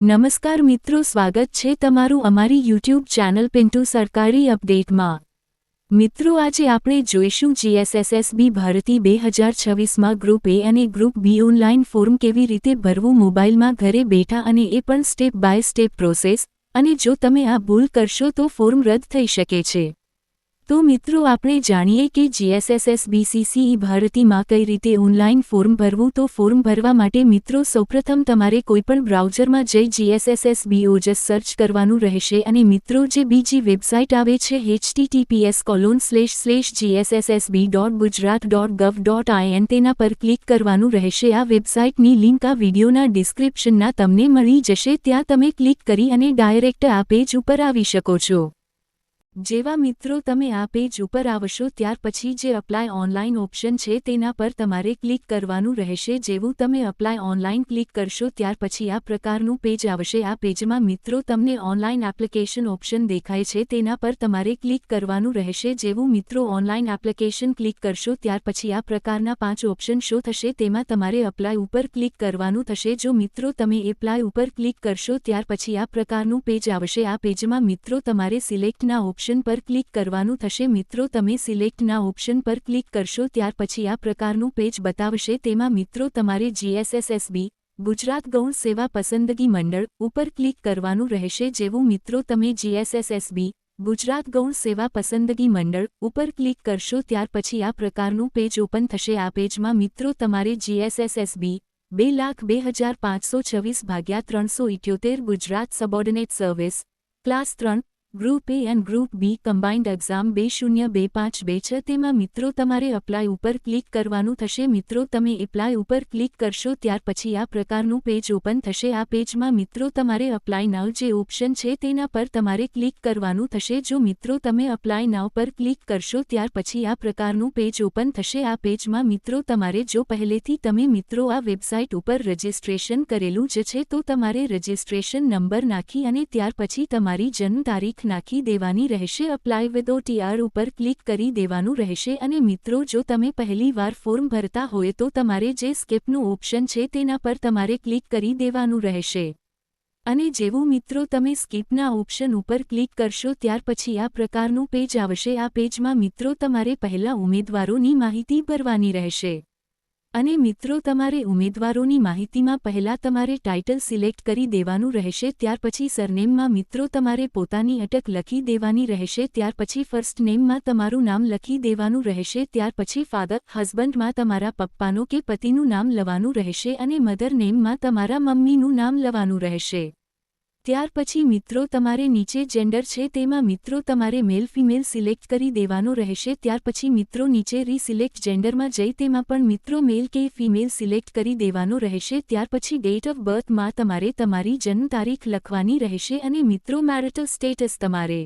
નમસ્કાર મિત્રો, સ્વાગત છે તમારું અમારી યુટ્યુબ ચેનલ પિન્ટુ સરકારી અપડેટમાં। મિત્રો, આજે આપણે જોઈશું જીએસએસએસબી ભરતી 2026માં ગ્રુપ એ અને ગ્રુપ બી ઓનલાઈન ફોર્મ કેવી રીતે ભરવું મોબાઈલમાં ઘરે બેઠા, અને એ પણ સ્ટેપ બાય સ્ટેપ પ્રોસેસ। અને જો તમે આ ભૂલ કરશો તો ફોર્મ રદ થઈ શકે છે। તો મિત્રો, આપણે જાણીએ કે જીએસએસએસબી ભરતીમાં કઈ રીતે ઓનલાઈન ફોર્મ ભરવું। તો ફોર્મ ભરવા માટે મિત્રો સૌપ્રથમ તમારે કોઈપણ બ્રાઉઝરમાં જઈ જીએસએસએસબી ઓજસ સર્ચ કરવાનું રહેશે, અને મિત્રો જે બીજી વેબસાઇટ આવે છે https://gsssb.gujarat.gov.in તેના પર ક્લિક કરવાનું રહેશે। આ વેબસાઇટની લિંક આ વિડીયોના ડિસ્ક્રિપ્શનમાં તમને મળી જશે, ત્યાં તમે ક્લિક કરી અને ડાયરેક્ટ આ પેજ ઉપર આવી શકો છો। જેવા મિત્રો તમે આ પેજ ઉપર આવશો ત્યાર પછી જે અપ્લાય ઓનલાઈન ઓપ્શન છે તેના પર તમારે ક્લિક કરવાનું રહેશે। જેવું તમે અપ્લાય ઓનલાઈન ક્લિક કરશો ત્યાર પછી આ પ્રકારનું પેજ આવશે। આ પેજમાં મિત્રો તમને ઓનલાઈન એપ્લિકેશન ઓપ્શન દેખાય છે, તેના પર તમારે ક્લિક કરવાનું રહેશે। જેવું મિત્રો ઓનલાઈન એપ્લિકેશન ક્લિક કરશો ત્યાર પછી આ પ્રકારના 5 ઓપ્શન શો થશે, તેમાં તમારે અપ્લાય ઉપર ક્લિક કરવાનું થશે। જો મિત્રો તમે એપ્લાય ઉપર ક્લિક કરશો ત્યાર પછી આ પ્રકારનું પેજ આવશે। આ પેજમાં મિત્રો તમારે સિલેક્ટના ઓપ્શન પર ક્લિક કરવાનું થશે। મિત્રો તમે સિલેક્ટના ઓપ્શન પર ક્લિક કરશો ત્યાર પછી આ પ્રકારનું પેજ બતાવશે। તેમાં મિત્રો તમારે જીએસએસએસબી ગુજરાત ગૌણ સેવા પસંદગી મંડળ ઉપર ક્લિક કરવાનું રહેશે। જેવું મિત્રો તમે જીએસએસએસબી ગુજરાત ગૌણ સેવા પસંદગી મંડળ ઉપર ક્લિક કરશો ત્યાર પછી આ પ્રકારનું પેજ ઓપન થશે। આ પેજમાં મિત્રો તમારે GSSSB 2,02,526/378 Gujarat subordinate service class 3 group A અને ગ્રુપ બી કમ્બાઇન્ડ એક્ઝામ 202526 તેમાં મિત્રો તમારે અપ્લાય ઉપર ક્લિક કરવાનું થશે। મિત્રો તમે એપ્લાય ઉપર ક્લિક કરશો ત્યાર પછી આ પ્રકારનું પેજ ઓપન થશે। આ પેજમાં મિત્રો તમારે અપ્લાય નાઉ જે ઓપ્શન છે તેના પર તમારે ક્લિક કરવાનું થશે। જો મિત્રો તમે અપ્લાય નાઉ પર ક્લિક કરશો ત્યાર પછી આ પ્રકારનું પેજ ઓપન થશે। આ પેજમાં મિત્રો તમારે જો પહેલેથી તમે મિત્રો આ વેબસાઇટ ઉપર રજિસ્ટ્રેશન કરેલું જ છે તો તમારે રજિસ્ટ્રેશન નંબર નાખી અને ત્યાર પછી તમારી જન્મ તારીખ નાખી દેવાની રહેશે। અપ્લાય વિથ ઓટીઆર ઉપર ક્લિક કરી દેવાનું રહેશે। અને મિત્રો જો તમે પહેલી વાર ફોર્મ ભરતા હોય તો તમારે જે સ્કીપનું ઓપ્શન છે તેના પર તમારે ક્લિક કરી દેવાનું રહેશે। અને જેવું મિત્રો તમે સ્કીપના ઓપ્શન ઉપર ક્લિક કરશો ત્યાર પછી આ પ્રકારનું પેજ આવશે। આ પેજમાં મિત્રો તમારે પહેલા ઉમેદવારોની માહિતી ભરવાની રહેશે। અને મિત્રો તમારે ઉમેદવારોની માહિતીમાં પહેલા તમારે ટાઇટલ સિલેક્ટ કરી દેવાનું રહેશે। ત્યાર પછી સરનેમમાં મિત્રો તમારે પોતાની અટક લખી દેવાની રહેશે। ત્યાર પછી ફર્સ્ટ નેમમાં તમારું નામ લખી દેવાનું રહેશે। ત્યાર પછી ફાધર હસબન્ડમાં તમારા પપ્પાનો કે પતિનું નામ લવાનું રહેશે, અને મધર નેમમાં તમારા મમ્મીનું નામ લવાનું રહેશે। ત્યાર પછી મિત્રો તમારે નીચે જેન્ડર છે તેમાં મિત્રો તમારે મેલ ફિમેલ સિલેક્ટ કરી દેવાનો રહેશે। ત્યાર પછી મિત્રો નીચે રીસિલેક્ટ જેન્ડરમાં જઈ તેમાં પણ મિત્રો મેલ કે ફિમેલ સિલેક્ટ કરી દેવાનો રહેશે। ત્યાર પછી ડેટ ઓફ બર્થમાં તમારે તમારી જન્મ તારીખ લખવાની રહેશે। અને મિત્રો મેરિટલ સ્ટેટસ તમારે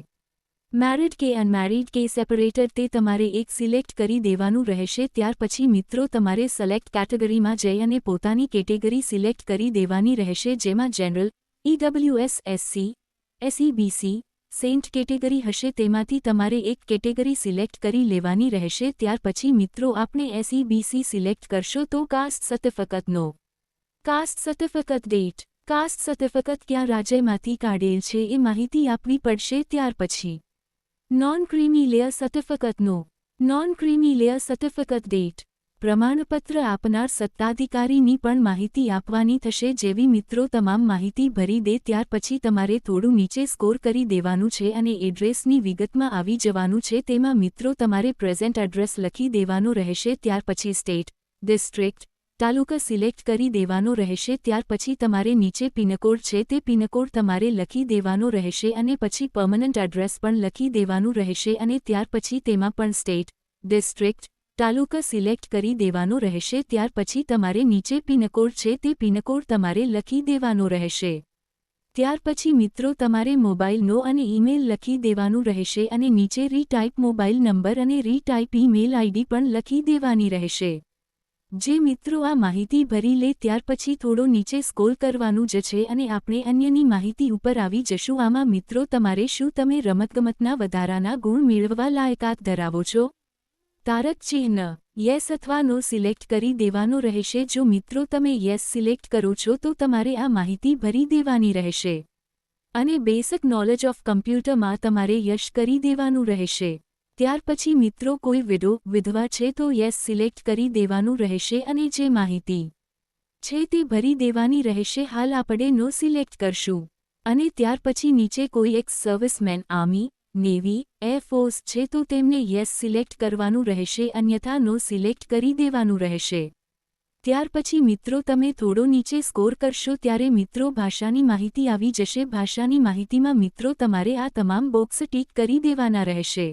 મેરિડ કે અનમેરિડ કે સેપરેટેડ તે તમારે એક સિલેક્ટ કરી દેવાનું રહેશે। ત્યાર પછી મિત્રો તમારે સિલેક્ટ કેટેગરીમાં જઈ અને પોતાની કેટેગરી સિલેક્ટ કરી દેવાની રહેશે, જેમાં જનરલ, ઈડબ્લ્યુએસ, એસસી, એસઈબીસી, સેન્ટ કેટેગરી હશે તેમાંથી તમારે એક કેટેગરી સિલેક્ટ કરી લેવાની રહેશે। ત્યાર પછી મિત્રો આપણે એસઈબીસી સિલેક્ટ કરશો તો કાસ્ટ સર્ટિફિકેટનો caste certificate date, caste certificate ક્યાં રાજ્યમાંથી કાઢેલ છે એ માહિતી આપવી પડશે। ત્યાર પછી નોન ક્રીમી લેયર સર્ટિફિકેટનો non creamy layer certificate date, પ્રમાણપત્ર આપનાર સત્તાધિકારીની પણ માહિતી આપવાની થશે। જેવી મિત્રો તમામ માહિતી ભરી દે ત્યાર પછી તમારે થોડું નીચે સ્કોર કરી દેવાનું છે અને એડ્રેસની વિગતમાં આવી જવાનું છે। તેમાં મિત્રો તમારે પ્રેઝન્ટ એડ્રેસ લખી દેવાનો રહેશે। ત્યાર પછી સ્ટેટ, ડિસ્ટ્રિક્ટ, તાલુકા સિલેક્ટ કરી દેવાનો રહેશે। ત્યાર પછી તમારે નીચે પિનકોડ છે તે પિનકોડ તમારે લખી દેવાનો રહેશે, અને પછી પરમનન્ટ એડ્રેસ પણ લખી દેવાનું રહેશે। અને ત્યાર પછી તેમાં પણ સ્ટેટ, ડિસ્ટ્રિક્ટ, તાલુકા સિલેક્ટ કરી દેવાનો રહેશે। ત્યાર પછી તમારે નીચે પિનકોડ છે તે પિનકોડ તમારે લખી દેવાનો રહેશે। ત્યાર પછી મિત્રો તમારે મોબાઈલનો અને ઈમેલ લખી દેવાનું રહેશે, અને નીચે રીટાઈપ મોબાઈલ નંબર અને રીટાઈપ ઈમેલ આઈડી પણ લખી દેવાની રહેશે। જે મિત્રો આ માહિતી ભરી લે ત્યાર પછી થોડો નીચે સ્ક્રોલ કરવાનું જ છે, અને આપણે અન્યની માહિતી ઉપર આવી જશું। આમાં મિત્રો તમારે શું તમે રમતગમતના વધારાના ગુણ મેળવવા લાયકાત ધરાવો છો? તારક ચિહ્ન યસ અથવા નો સિલેક્ટ કરી દેવાનો રહેશે. જો મિત્રો તમે યસ સિલેક્ટ કરો છો તો તમારે આ માહિતી ભરી દેવાની રહેશે અને બેસિક નોલેજ ઓફ કમ્પ્યુટરમાં તમારે યસ કરી દેવાનું રહેશે. ત્યાર પછી મિત્રો કોઈ વિધવા છે તો યસ સિલેક્ટ કરી દેવાનું રહેશે અને જે માહિતી છે તે ભરી દેવાની રહેશે. હાલ આપણે નો સિલેક્ટ કરશું અને ત્યાર પછી નીચે કોઈ x servicemen army, navy, air force છે તો તેમને યસ સિલેક્ટ કરવાનું રહેશે, અન્યથા નો સિલેક્ટ કરી દેવાનું રહેશે. ત્યાર પછી મિત્રો તમે થોડો નીચે સ્કોર કરશો ત્યારે મિત્રો ભાષાની માહિતી આવી જશે. ભાષાની માહિતીમાં મિત્રો તમારે આ તમામ બોક્સ ટીક કરી દેવાના રહેશે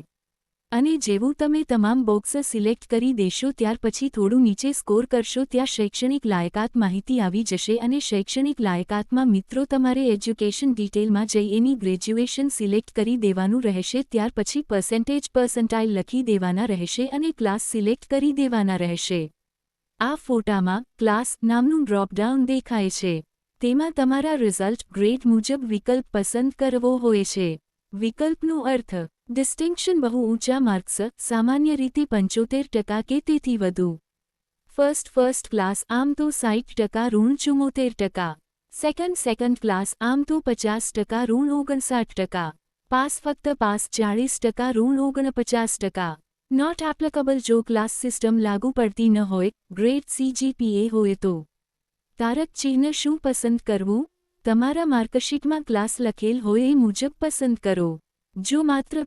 અને જેવું તમે તમામ બોક્સ સિલેક્ટ કરી દેશો ત્યાર પછી થોડું નીચે સ્કોર કરશો ત્યાં શૈક્ષણિક લાયકાત માહિતી આવી જશે અને શૈક્ષણિક લાયકાતમાં મિત્રો તમારે એજ્યુકેશન ડિટેલમાં જઈ એની ગ્રેજ્યુએશન સિલેક્ટ કરી દેવાનું રહેશે. ત્યાર પછી પર્સન્ટાઇલ લખી દેવાના રહેશે અને ક્લાસ સિલેક્ટ કરી દેવાના રહેશે. આ ફોટામાં ક્લાસ નામનું ડ્રોપડાઉન દેખાય છે. તેમાં તમારા રિઝલ્ટ ગ્રેડ મુજબ વિકલ્પ પસંદ કરવો હોય છે. વિકલ્પનો અર્થ ડિસ્ટિંક્શન બહુ ઊંચા માર્ક્સ, સામાન્ય રીતે 75% કે તેથી વધુ. ફર્સ્ટ ક્લાસ આમ તો 60% ઋણ 74%. સેકન્ડ ક્લાસ આમ તો 50% ઋણ 59%. પાસ ફક્ત પાસ 40% ઋણ 49%. નોટ એપ્લિકેબલ જો ક્લાસ સિસ્ટમ લાગુ પડતી ન હોય, ગ્રેડ CGPA હોય તો. તારક ચિહ્ન શું પસંદ કરવું? તમારા માર્કશીટમાં ક્લાસ લખેલ હોય એ મુજબ પસંદ કરો. જો માત્ર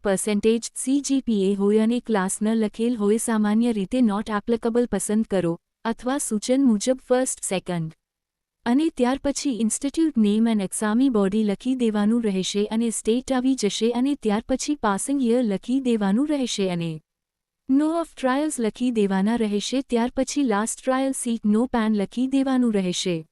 CGPA હોય અને ક્લાસ ન લખેલ હોય સામાન્ય રીતે નોટ એપ્લિકેબલ પસંદ કરો અથવા સૂચન મુજબ ફર્સ્ટ, સેકન્ડ અને ત્યાર પછી ઇન્સ્ટિટ્યૂટ નેમ એન્ડ એક્ઝામી બોડી લખી દેવાનું રહેશે અને સ્ટેટ આવી જશે અને ત્યાર પછી પાસિંગ યર લખી દેવાનું રહેશે અને નો ઓફ ટ્રાયલ્સ લખી દેવાના રહેશે. ત્યાર પછી લાસ્ટ ટ્રાયલ સીટ નો પેન લખી દેવાનું રહેશે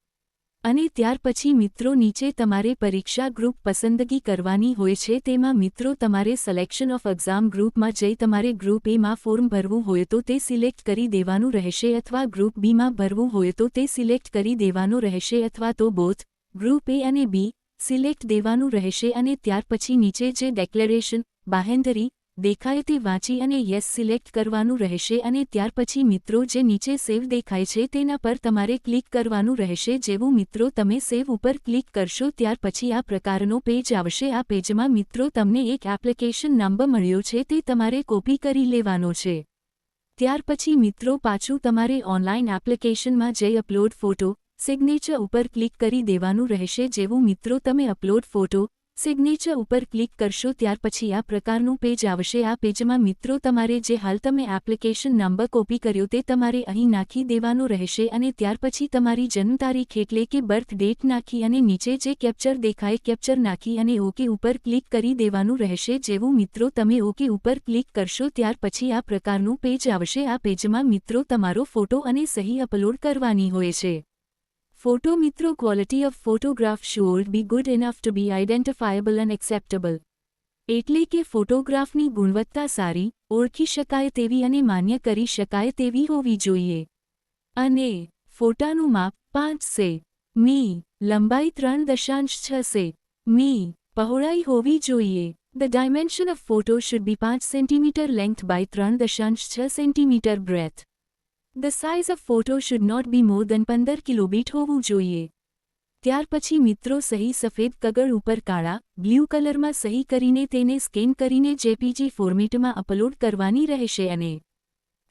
અને ત્યાર પછી મિત્રો નીચે તમારે પરીક્ષા ગ્રુપ પસંદગી કરવાની હોય છે. તેમાં મિત્રો તમારે સિલેક્શન ઓફ એક્ઝામ ગ્રુપમાં જઈ તમારે ગ્રુપ એમાં ફોર્મ ભરવું હોય તો તે સિલેક્ટ કરી દેવાનું રહેશે અથવા ગ્રુપ બીમાં ભરવું હોય તો તે સિલેક્ટ કરી દેવાનું રહેશે અથવા તો બોથ ગ્રુપ એ અને બી સિલેક્ટ દેવાનું રહેશે અને ત્યાર પછી નીચે જે ડેક્લેરેશન બાહેંધરી દેખાય તે વાંચી અને યસ સિલેક્ટ કરવાનું રહેશે અને ત્યાર પછી મિત્રો જે નીચે સેવ દેખાય છે તેના પર તમારે ક્લિક કરવાનું રહેશે. જેવું મિત્રો તમે સેવ ઉપર ક્લિક કરશો ત્યાર પછી આ પ્રકારનો પેજ આવશે. આ પેજમાં મિત્રો તમને એક એપ્લિકેશન નંબર મળ્યો છે તે તમારે કોપી કરી લેવાનો છે. ત્યાર પછી મિત્રો પાછું તમારે ઓનલાઈન એપ્લિકેશનમાં જઈ અપલોડ ફોટો સિગ્નેચર ઉપર ક્લિક કરી દેવાનું રહેશે. જેવું મિત્રો તમે અપલોડ ફોટો સિગ્નેચર ઉપર ક્લિક કરશો ત્યાર પછી આ પ્રકારનું પેજ આવશે. આ પેજમાં મિત્રો તમારે જે હાલ તમે એપ્લિકેશન નંબર કોપી કર્યો તે તમારે અહીં નાખી દેવાનો રહેશે અને ત્યાર પછી તમારી જન્મ તારીખ એટલે કે બર્થ ડેટ નાખી અને નીચે જે કેપ્ચર દેખાય કેપ્ચર નાખી અને ઓકે ઉપર ક્લિક કરી દેવાનું રહેશે. જેવું મિત્રો તમે ઓકે ઉપર ક્લિક કરશો ત્યાર પછી આ પ્રકારનું પેજ આવશે. આ પેજમાં મિત્રો તમારો ફોટો અને સહી અપલોડ કરવાની હોય છે. ફોટો મિત્રો quality of photograph should be good enough to be identifiable and acceptable. એટલે કે ફોટોગ્રાફની ગુણવત્તા સારી, ઓળખી શકાય તેવી અને માન્ય કરી શકાય તેવી હોવી જોઈએ. અને ફોટાનું માપ 5 સે.મી, લંબાઈ 3.6 સે.મી, પહોળાઈ હોવી જોઈએ. The dimension of photo should be 5 cm length by 3.6 cm breadth. The size of photo should not be more than 15 kilobit હોવું જોઈએ. ત્યાર પછી મિત્રો સહી સફેદ કાગળ ઉપર કાળા બ્લુ કલરમાં સહી કરીને તેને સ્કેન કરીને JPG ફોર્મેટમાં અપલોડ કરવાની રહેશે અને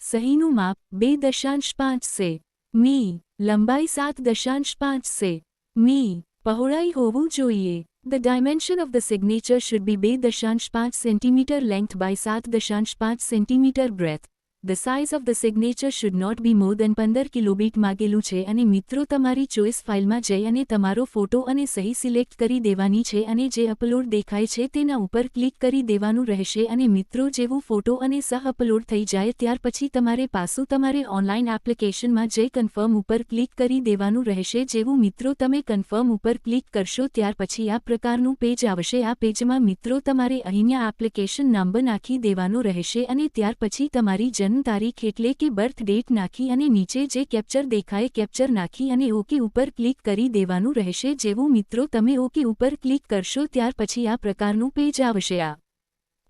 સહીનું માપ 2.5 સે.મી, લંબાઈ 7.5 સે.મી, પહોળાઈ હોવું જોઈએ. The dimension of the signature should be 2.5 cm length by 7.5 cm breadth. The size of the signature should not be more than 15 kilobit માગેલું છે અને મિત્રો તમારી ચોઇસ ફાઇલમાં જઈ અને તમારો ફોટો અને સહી સિલેક્ટ કરી દેવાની છે અને જે અપલોડ દેખાય છે તેના ઉપર ક્લિક કરી દેવાનું રહેશે અને મિત્રો જેવું ફોટો અને સહ અપલોડ થઈ જાય ત્યાર પછી તમારે પાછું તમારે ઓનલાઈન એપ્લિકેશનમાં જઈ કન્ફર્મ ઉપર ક્લિક કરી દેવાનું રહેશે. જેવું મિત્રો તમે કન્ફર્મ ઉપર ક્લિક કરશો ત્યાર પછી આ પ્રકારનું પેજ આવશે. આ પેજમાં મિત્રો તમારે અહીંયા એપ્લિકેશન નંબર નાખી દેવાનો રહેશે અને ત્યાર પછી તમારી જન્મ તારીખ એટલે કે બર્થ ડેટ નાખી અને નીચે જે કેપ્ચર દેખાય કેપ્ચર નાખી અને ઓકે ઉપર ક્લિક કરી દેવાનું રહેશે. જેવું મિત્રો તમે ઓકે ઉપર ક્લિક કરશો ત્યાર પછી આ પ્રકારનું પેજ આવશે. આ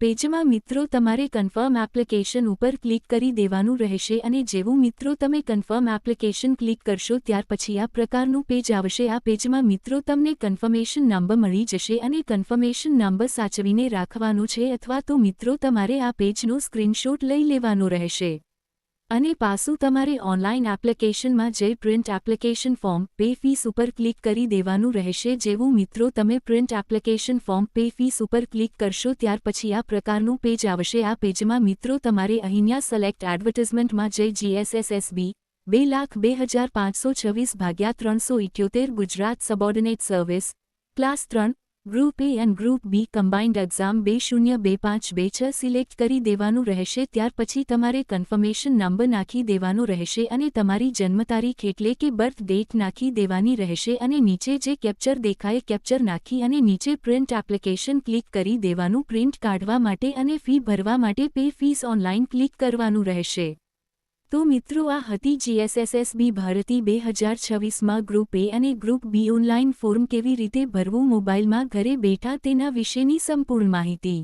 પેજમાં મિત્રો તમારે કન્ફર્મ એપ્લિકેશન ઉપર ક્લિક કરી દેવાનું રહેશે અને જેવું મિત્રો તમે કન્ફર્મ એપ્લિકેશન ક્લિક કરશો ત્યાર પછી આ પ્રકારનું પેજ આવશે। આ પેજમાં મિત્રો તમને કન્ફર્મેશન નંબર મળી જશે અને કન્ફર્મેશન નંબર સાચવીને રાખવાનો છે અથવા તો મિત્રો તમારે આ પેજનો સ્ક્રીનશોટ લઈ લેવાનો રહેશે અને પાછું તમારે ઓનલાઈન એપ્લિકેશનમાં જઈ print application form pay fees ઉપર ક્લિક કરી દેવાનું રહેશે। જેવું મિત્રો તમે print application form pay fees ઉપર ક્લિક કરશો ત્યાર પછી આ પ્રકારનું પેજ આવશે। આ પેજમાં મિત્રો તમારે અહીંયા સિલેક્ટ એડવર્ટાઇઝમેન્ટમાં જઈ GSSSB 2,02,526/378 Gujarat subordinate service class 3 group A and group B combined exam 202526 select કરી દેવાનું રહેશે। ત્યાર પછી તમારે કન્ફર્મેશન નંબર નાખી દેવાનો રહેશે અને તમારી જન્મ તારીખ એટલે કે બર્થ ડેટ નાખી દેવાની રહેશે અને નીચે જે કેપ્ચર દેખાય કેપ્ચર નાખી અને નીચે પ્રિન્ટ એપ્લિકેશન ક્લિક કરી દેવાનું પ્રિન્ટ કાઢવા માટે અને ફી ભરવા માટે પે ફીસ ઓનલાઈન ક્લિક કરવાનું રહેશે। તો મિત્રો આ હતી જીએસએસએસબી ભરતી 2026માં ગ્રુપ એ અને ગ્રુપ બી ઓનલાઈન ફોર્મ કેવી રીતે ભરવું મોબાઈલમાં ઘરે બેઠા તેના વિશેની સંપૂર્ણ માહિતી।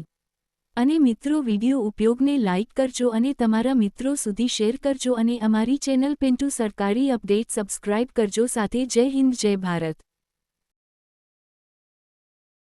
અને મિત્રો વિડિયો ઉપયોગને લાઇક કરજો અને તમારા મિત્રો સુધી શેર કરજો અને અમારી ચેનલ પિન્ટુ સરકારી અપડેટ સબસ્ક્રાઇબ કરજો। સાથે જય હિન્દ જય ભારત।